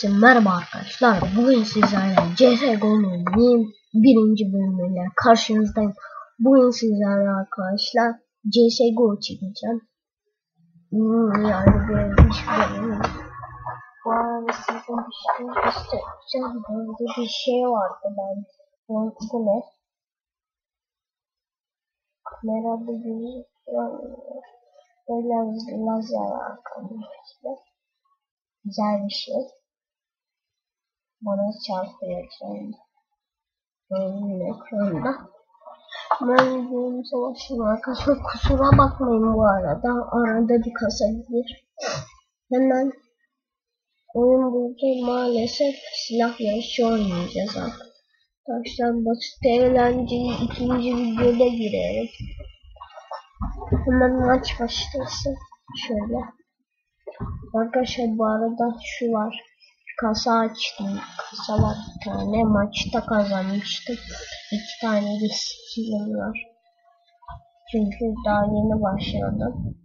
Herkese merhaba arkadaşlar. Bugün sizlerle CSGO'nun birinci bölümüyle karşınızdayım. Bugün sizlerle arkadaşlar CSGO çekeceğim. Yani birinci bölüm. Bu arada sizin bir şey göstereceğim. Böyle bir şey vardı ben. Bu ne? Merhaba gözüküyor. Böyle lazer arkadaşlar. Güzel bir şey. Bana çarpıyor şimdi. Böyle ekranda. Ben videomu savaşım arkadaşlar. Kusura bakmayın bu arada. Arada bir kasabilir. Hemen oyun buldu. Maalesef silah yarışı oynayacağız arkadaşlar. Basit eğlenceli ikinci videoda girelim. Hemen maç başlasın. Şöyle. Arkadaşlar bu arada şu var. Kasa açtım. Kasalar bir tane. Maçta kazanmıştım. 2 tane de skillim var. Çünkü daha yeni başladım.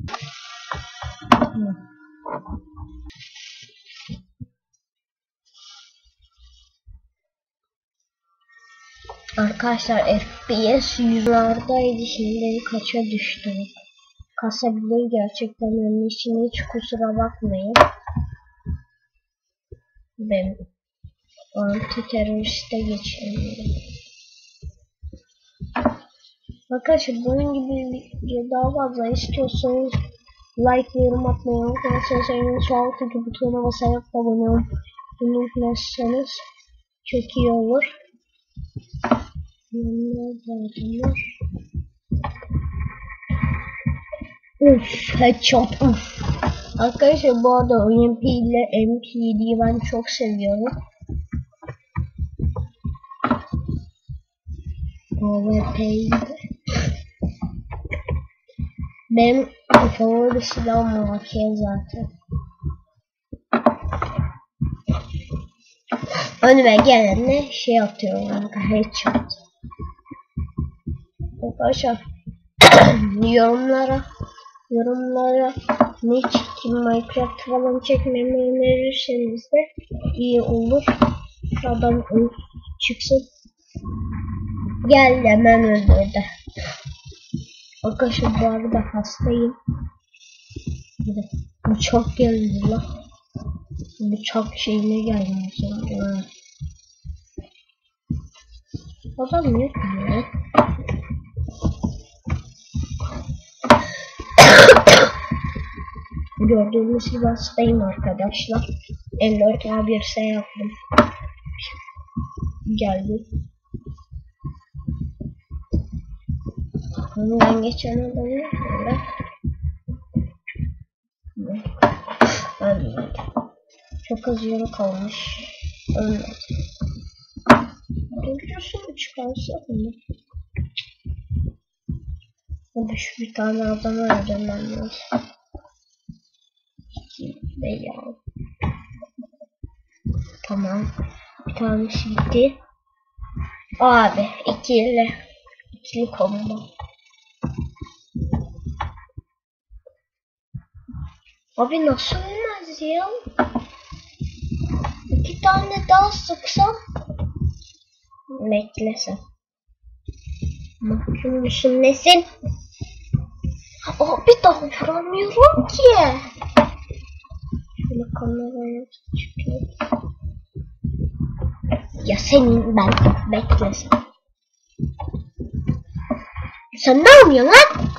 Arkadaşlar FPS 100'lardaydı. Şimdi kaça düştü? Kasabilir gerçekten. Onun için hiç kusura bakmayın. Ben anti teröriste geçelim. Arkadaşlar bunun gibi video daha fazla istiyorsanız like ve yorum atmayı unutmayın. Şu alttaki butona basarak da abone olmayı unutmazsanız çok iyi olur. Headshot. Arkadaşlar bu arada UMP ile MP7'yi ben çok seviyorum. OVP'yi de. Benim favori silahım AK zaten. Önüme gelenle şey atıyorum. Headshot. Arkadaşlar yorumlara ne çekeyim, Minecraft falan çekmemi önerirseniz de iyi olur. Adam çıksın. Gel hemen öldürdü. Arkadaşlar bu arada hastayım. Bıçak geldi lan. Bıçak şeyine gelmiş. Adam ne diyor? Gördüğünüz gibi hastayım arkadaşlar. 54 A1S yaptım. Geldi. Ben geçen adamı ölmedi. Çok az yolu kalmış. Ölmedi. Durdursun çıkarsak mı? Hadi şu bir tane adamı öldürmem lazım. Veya tamam. Bir tanesi gitti. Abi ikili combo. Abi nasıl olmaz ya? 2 tane daha sıksam beklesem. Mahkum musun nesin? Abi daha vuramıyorum ki. Şöyle kameraya çıkayım. Ya senin ben beklesem. Sen ne yapıyorsun lan?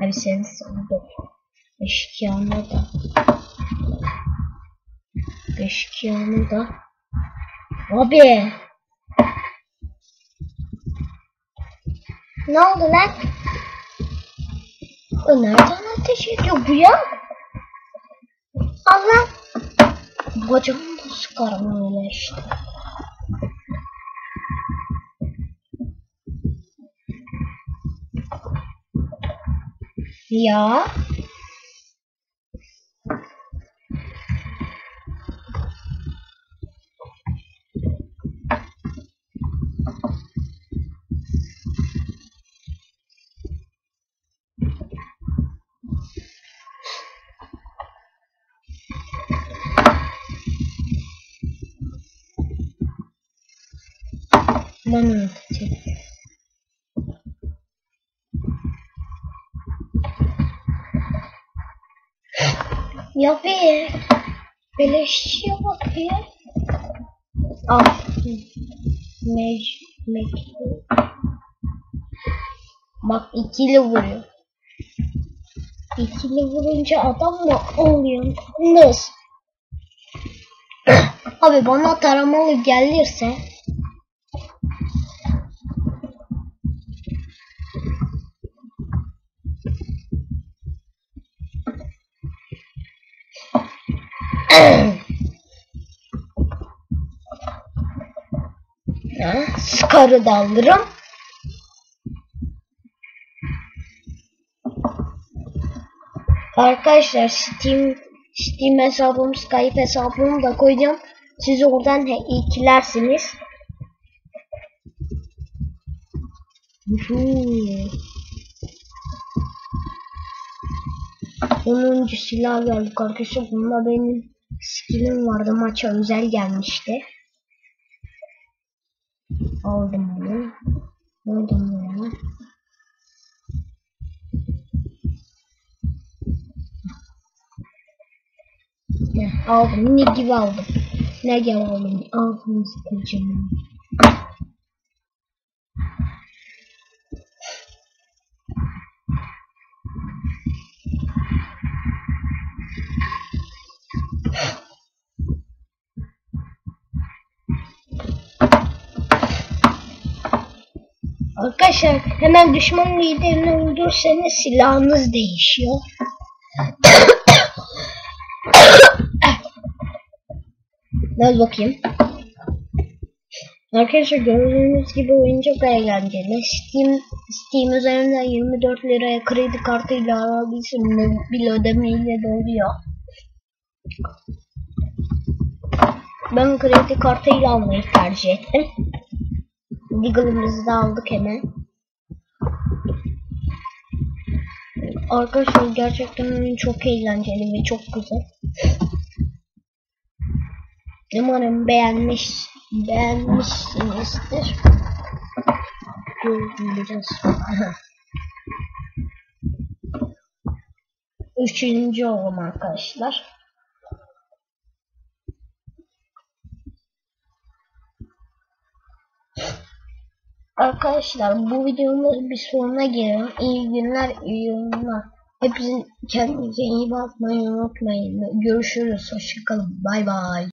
Abi sen sandı. Eşkıyanı da. Abi. Ne oldu lan? O nereden ateş ediyor bu ya? Allah. Bacağımı da sıkarım öyle işte. Ya. Ben öğreteceğim. Ya bir beleşçiye bak ya. Ah. Bak ikili vuruyor. İkili vurunca adam mı oluyor? Nasıl? Abi bana taramalı gelirse Scar'ı da alırım. Arkadaşlar Steam hesabım, Skype hesabımı da koyacağım. Siz oradan ikilersiniz. Onuncu silah geldi arkadaşlar. Bunda benim skillim vardı. Maça özel gelmişti. Aldım bunu. Aldım bunu. Aldım. Ne gibi aldım? Ne gibi aldım? Aldım sıkıcım. Arkadaşlar hemen düşman liderini öldürürseniz silahınız değişiyor. Biraz bakayım. Arkadaşlar gördüğünüz gibi oyun çok eğlenceli. Steam üzerinden 24 liraya kredi kartıyla alabilirsin. Mobil ödemeyle de oluyor. Ben kredi kartıyla almayı tercih ettim. Deagle'ımızı da aldık hemen. Arkadaşlar gerçekten oyun çok eğlenceli ve çok güzel. Umarım beğenmişsinizdir. Göreceğiz. Üçüncü oldum arkadaşlar. Arkadaşlar bu videomuz bir sonuna geliyor. İyi günler, iyi yorumlar. Hepinizin kendinize iyi bakmayı unutmayın. Görüşürüz. Hoşçakalın. Bay bay.